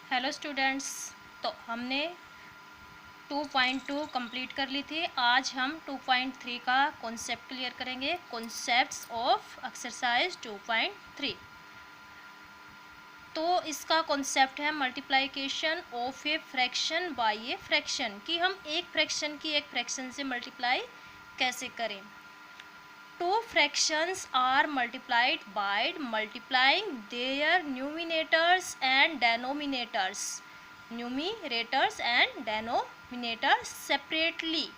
Hello students. तो हमने 2.2 complete कर ली थी। आज हम 2.3 का कॉन्सेप्ट क्लियर करेंगे। Concepts of exercise 2.3। तो इसका कॉन्सेप्ट है multiplication of a fraction by a fraction, कि हम एक फ्रैक्शन की एक फ्रैक्शन से मल्टीप्लाई कैसे करें। Two fractions are multiplied by multiplying their numerators and denominators separately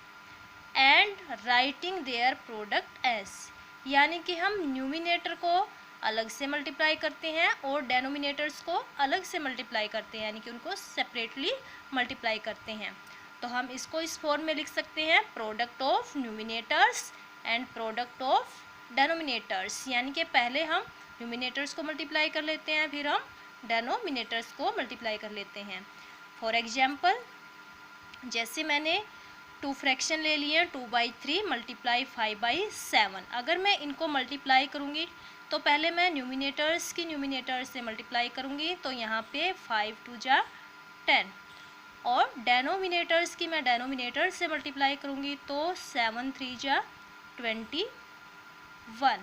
and writing their product as, यानी कि हम न्यूमिनेटर को अलग से मल्टीप्लाई करते हैं और डेनोमिनेटर्स को अलग से मल्टीप्लाई करते हैं, यानी कि उनको सेपरेटली मल्टीप्लाई करते हैं। तो हम इसको इस फॉर्म में लिख सकते हैं, product of numerators and product of denominators, यानी कि पहले हम न्यूमिनेटर्स को मल्टीप्लाई कर लेते हैं, फिर हम डेनोमिनेटर्स को मल्टीप्लाई कर लेते हैं। फॉर एग्जाम्पल, जैसे मैंने 2 फ्रैक्शन ले लिए, 2/3 मल्टीप्लाई 5/7। अगर मैं इनको मल्टीप्लाई करूँगी तो पहले मैं न्यूमिनेटर्स की न्यूमिनेटर से मल्टीप्लाई करूँगी, तो यहाँ पे 5 2 जा 10, और डेनोमिनेटर्स की मैं डेनोमिनेटर से मल्टीप्लाई करूँगी तो 7 3 जा 21।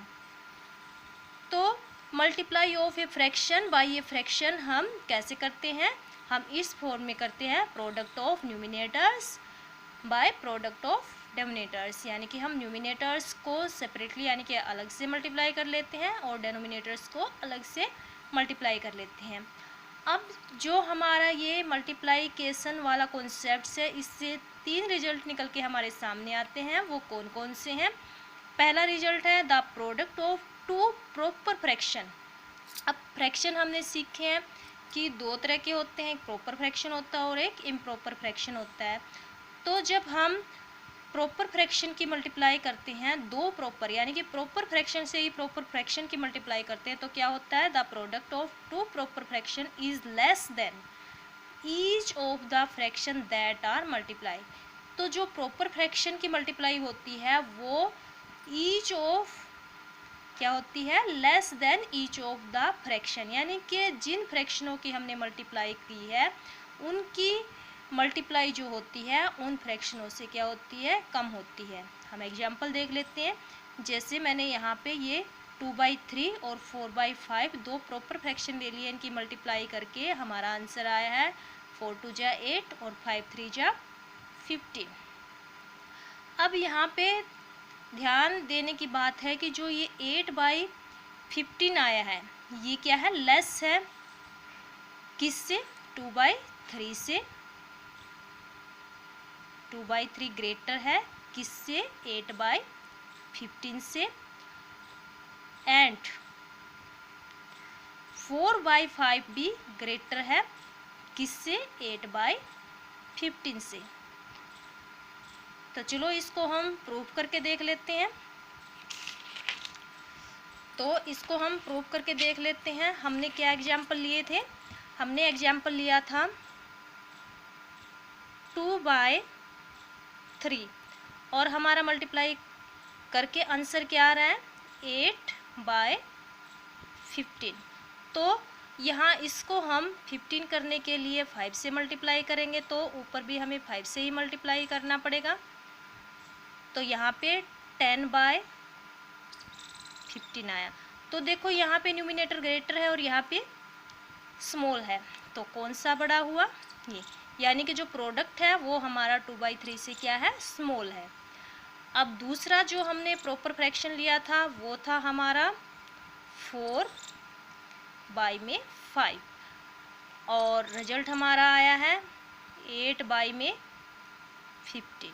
तो multiply of a fraction by a fraction हम कैसे करते हैं, हम इस फॉर्म में करते हैं, product of numerators by product of denominators, यानी कि हम न्यूमिनेटर्स को सेपरेटली यानी कि अलग से मल्टीप्लाई कर लेते हैं और डेनोमिनेटर्स को अलग से मल्टीप्लाई कर लेते हैं। अब जो हमारा ये मल्टीप्लाइकेशन वाला कॉन्सेप्ट है, इससे 3 रिजल्ट निकल के हमारे सामने आते हैं। वो कौन कौन से हैं? पहला रिजल्ट है the product of 2 proper fraction. अब फ्रैक्शन हमने सीखे हैं कि 2 तरह के होते हैं, एक प्रॉपर फ्रैक्शन होता है और एक इम्प्रॉपर फ्रैक्शन होता है। तो जब हम प्रॉपर फ्रैक्शन की मल्टीप्लाई करते हैं, 2 प्रॉपर यानी कि प्रॉपर फ्रैक्शन से ही प्रॉपर फ्रैक्शन की मल्टीप्लाई करते हैं, तो क्या होता है, the product of 2 proper fraction is less than each of the fraction that are multiply. तो जो प्रॉपर फ्रैक्शन की मल्टीप्लाई होती है वो ईच ऑफ क्या होती है, less than each of the fraction, यानी कि जिन फ्रैक्शनों की हमने मल्टीप्लाई की है उनकी मल्टीप्लाई जो होती है उन फ्रैक्शनों से क्या होती है, कम होती है। हम एग्जांपल देख लेते हैं। जैसे मैंने यहाँ पे ये 2/3 और 4/5 2 प्रॉपर फ्रैक्शन ले लिए, इनकी मल्टीप्लाई करके हमारा आंसर आया है 4 2 जा 8 और 5 3 जा 15। अब यहाँ पे ध्यान देने की बात है कि जो ये 8/15 आया है, ये क्या है, लेस है किससे, 2/3 से। 2/3 ग्रेटर है किससे, 8/15 से। एंड 4/5 भी ग्रेटर है किससे, 8/15 से। तो चलो इसको हम प्रूव करके देख लेते हैं। तो इसको हम प्रूव करके देख लेते हैं। हमने क्या एग्जाम्पल लिए थे, हमने एग्जाम्पल लिया था 2/3 और हमारा मल्टीप्लाई करके आंसर क्या आ रहा है, 8/15। तो यहाँ इसको हम 15 करने के लिए 5 से मल्टीप्लाई करेंगे, तो ऊपर भी हमें 5 से ही मल्टीप्लाई करना पड़ेगा। तो यहाँ पे 10/15 आया। तो देखो यहाँ पे न्यूमिनेटर ग्रेटर है और यहाँ पे स्मॉल है, तो कौन सा बड़ा हुआ, ये, यानी कि जो प्रोडक्ट है वो हमारा 2/3 से क्या है, स्मॉल है। अब दूसरा जो हमने प्रॉपर फ्रैक्शन लिया था वो था हमारा 4/5 और रिजल्ट हमारा आया है 8/15।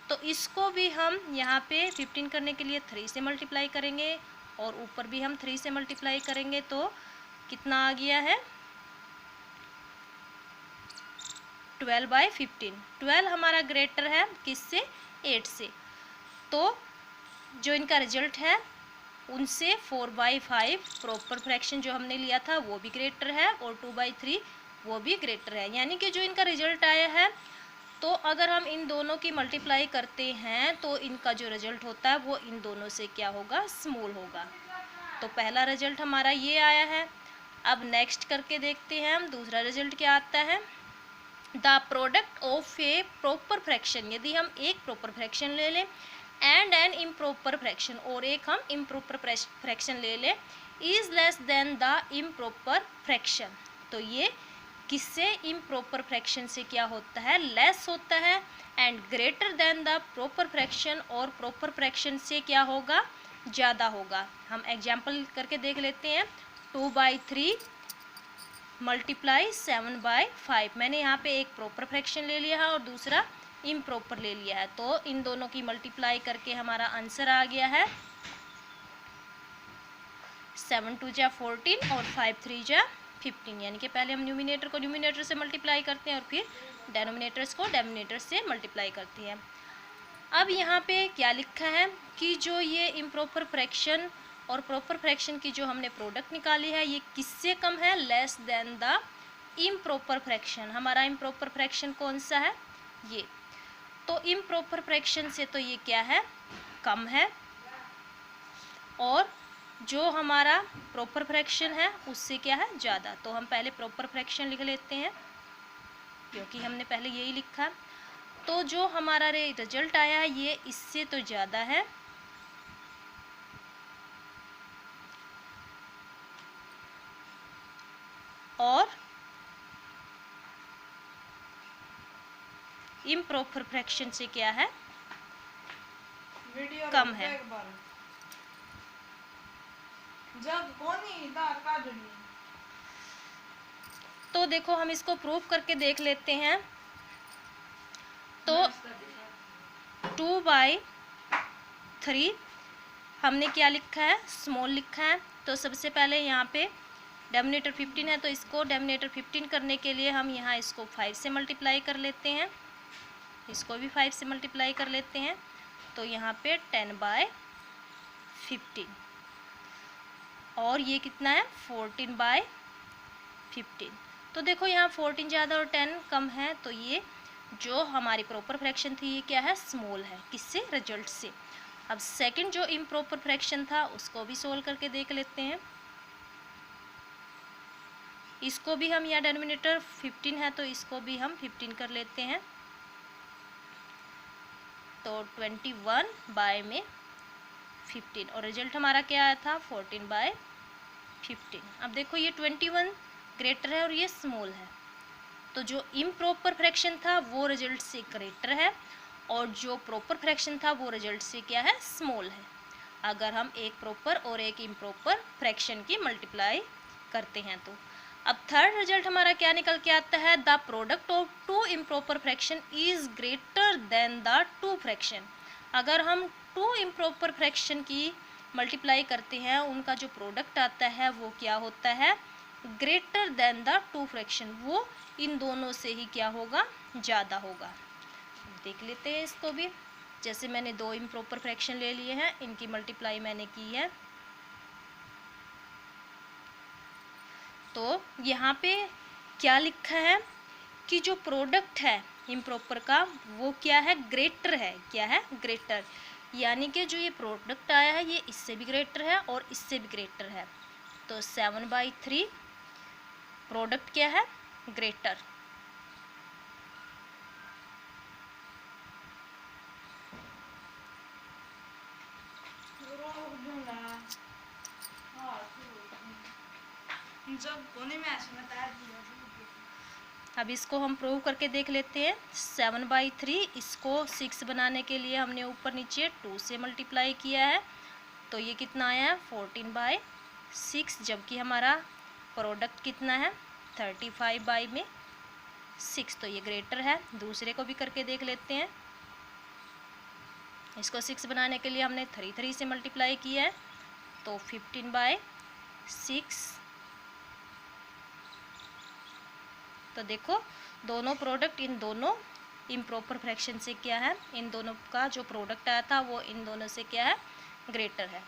तो इसको भी हम यहाँ पे 15 करने के लिए 3 से मल्टीप्लाई करेंगे और ऊपर भी हम 3 से मल्टीप्लाई करेंगे, तो कितना आ गया है, 12/15। 12 हमारा ग्रेटर है किससे, 8 से। तो जो इनका रिजल्ट है उनसे 4/5 प्रॉपर फ्रैक्शन जो हमने लिया था वो भी ग्रेटर है और 2/3 वो भी ग्रेटर है, यानी कि जो इनका रिजल्ट आया है, तो अगर हम इन दोनों की मल्टीप्लाई करते हैं तो इनका जो रिजल्ट होता है वो इन दोनों से क्या होगा, स्मॉल होगा। तो पहला रिजल्ट हमारा ये आया है। अब नेक्स्ट करके देखते हैं हम दूसरा रिजल्ट क्या आता है। The product of A proper fraction, यदि हम एक प्रॉपर फ्रैक्शन ले लें एंड एन इम्प्रॉपर फ्रैक्शन, और एक हम इम्प्रॉपर फ्रैक्शन ले लें, is less then the improper fraction, तो ये किससे इम्प्रॉपर फ्रैक्शन से क्या होता है, लेस होता है, and greater than the proper fraction, और प्रॉपर फ्रैक्शन से क्या होगा, ज़्यादा होगा। हम एग्जाम्पल करके देख लेते हैं। 2/3 मल्टीप्लाई 7/5, मैंने यहाँ पे एक प्रॉपर फ्रैक्शन ले लिया है और दूसरा इम्प्रॉपर ले लिया है, तो इन दोनों की मल्टीप्लाई करके हमारा आंसर आ गया है 7 2 जा 14 और 5 3 जा 15, यानी कि पहले हम न्यूमिनेटर को न्यूमिनेटर से मल्टीप्लाई करते हैं और फिर डेनोमिनेटर्स को डेनोमिनेटर से मल्टीप्लाई करते हैं। अब यहाँ पे क्या लिखा है कि जो ये इम्प्रॉपर फ्रैक्शन और प्रॉपर फ्रैक्शन की जो हमने प्रोडक्ट निकाली है, ये किससे कम है, less than the improper fraction. हमारा इम्प्रॉपर फ्रैक्शन कौन सा है, ये, तो इम्प्रॉपर फ्रैक्शन से तो ये क्या है, कम है, और जो हमारा प्रॉपर फ्रैक्शन है उससे क्या है, ज़्यादा। तो हम पहले प्रॉपर फ्रैक्शन लिख लेते हैं क्योंकि हमने पहले यही लिखा। तो जो हमारा रिजल्ट आया है ये इससे तो ज़्यादा है, और इम्प्रॉपर फ्रैक्शन से क्या है, कम है। तो देखो हम इसको प्रूव करके देख लेते हैं। तो 2/3 हमने क्या लिखा है, स्मॉल लिखा है। तो सबसे पहले यहाँ पे डेनोमिनेटर 15 है, तो इसको डेनोमिनेटर 15 करने के लिए हम यहाँ इसको 5 से मल्टीप्लाई कर लेते हैं, इसको भी 5 से मल्टीप्लाई कर लेते हैं। तो यहाँ पे 10/15, और ये कितना है, 14/15। तो देखो यहाँ 14 ज़्यादा और 10 कम है, तो ये जो हमारी प्रॉपर फ्रैक्शन थी ये क्या है, स्मॉल है, किससे, रिजल्ट से। अब सेकंड जो इम्प्रॉपर फ्रैक्शन था उसको भी सोल्व करके देख लेते हैं। इसको भी हम, यहाँ डेनोमिनेटर 15 है तो इसको भी हम 15 कर लेते हैं, तो 21/15, और रिजल्ट हमारा क्या आया था, 14/15। अब देखो ये 21 ग्रेटर है और ये स्मॉल है, तो जो इम्प्रॉपर फ्रैक्शन था वो रिजल्ट से ग्रेटर है, और जो प्रॉपर फ्रैक्शन था वो रिजल्ट से क्या है, स्मॉल है, अगर हम एक प्रॉपर और एक इम्प्रॉपर फ्रैक्शन की मल्टीप्लाई करते हैं तो। अब थर्ड रिजल्ट हमारा क्या निकल के आता है, the product of 2 improper fraction is greater than the 2 fraction. अगर हम 2 इम्प्रॉपर फ्रैक्शन की मल्टीप्लाई करते हैं, उनका जो प्रोडक्ट आता है वो क्या होता है, ग्रेटर देन द 2 फ्रैक्शन, वो इन दोनों से ही क्या होगा, ज़्यादा होगा। देख लेते हैं इसको भी। जैसे मैंने 2 इम्प्रॉपर फ्रैक्शन ले लिए हैं, इनकी मल्टीप्लाई मैंने की है, तो यहाँ पे क्या लिखा है कि जो प्रोडक्ट है इम्प्रॉपर का वो क्या है, ग्रेटर है, क्या है, ग्रेटर, यानी कि जो ये प्रोडक्ट आया है ये इससे भी ग्रेटर है और इससे भी ग्रेटर है, तो 7/3 प्रोडक्ट क्या है, ग्रेटर। अब इसको हम प्रूव करके देख लेते हैं। 7/3 इसको 6 बनाने के लिए हमने ऊपर नीचे 2 से मल्टीप्लाई किया है, तो ये कितना आया है, 14/6, जबकि हमारा प्रोडक्ट कितना है, 35/6, तो ये ग्रेटर है। दूसरे को भी करके देख लेते हैं। इसको 6 बनाने के लिए हमने 3 से मल्टीप्लाई किया है, तो 15/6। तो देखो दोनों प्रोडक्ट इन दोनों इम्प्रॉपर फ्रैक्शन से क्या है, इन दोनों का जो प्रोडक्ट आया था वो इन दोनों से क्या है, ग्रेटर है।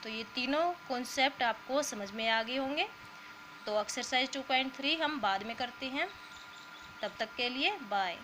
तो ये तीनों कॉन्सेप्ट आपको समझ में आ गए होंगे। तो एक्सरसाइज 2.3 हम बाद में करते हैं, तब तक के लिए बाय।